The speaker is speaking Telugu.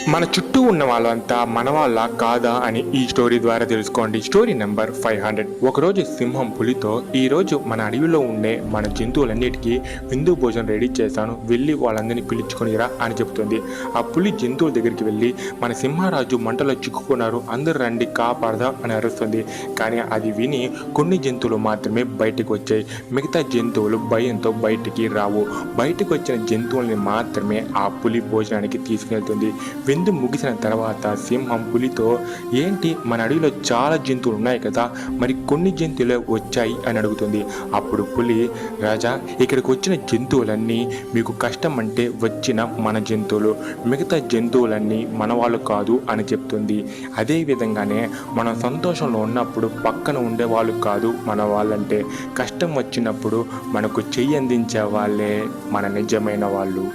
మన చుట్టూ ఉన్న వాళ్ళంతా మన వాళ్ళ కాదా అని ఈ స్టోరీ ద్వారా తెలుసుకోండి. Story number 500. ఒకరోజు సింహం పులితో, ఈరోజు మన అడవిలో ఉండే మన జంతువులన్నిటికీ విందు భోజనం రెడీ చేశాను, వెళ్ళి వాళ్ళందరినీ పిలుచుకొనిరా అని చెప్తుంది. ఆ పులి జంతువుల దగ్గరికి వెళ్ళి, మన సింహరాజు మంటలో చిక్కుకున్నారు, అందరూ రండి కాపాడదాం అని అరుస్తుంది. కానీ అది విని కొన్ని జంతువులు మాత్రమే బయటకు వచ్చాయి. మిగతా జంతువులు భయంతో బయటికి రావు. బయటకు వచ్చిన జంతువుల్ని మాత్రమే ఆ పులి భోజనానికి తీసుకెళ్తుంది. విందు ముగిసిన తర్వాత సింహం పులితో, ఏంటి మన అడవిలో చాలా జంతువులు ఉన్నాయి కదా, మరి కొన్ని జంతువులే వచ్చాయి అని అడుగుతుంది. అప్పుడు పులి, రాజా, ఇక్కడికి వచ్చిన జంతువులన్నీ మీకు కష్టం అంటే వచ్చిన మన జంతువులు, మిగతా జంతువులన్నీ మన వాళ్ళు కాదు అని చెప్తుంది. అదేవిధంగానే మనం సంతోషంలో ఉన్నప్పుడు పక్కన ఉండే వాళ్ళు కాదు మన వాళ్ళంటే, కష్టం వచ్చినప్పుడు మనకు చెయ్యి అందించే వాళ్ళే మన నిజమైన వాళ్ళు.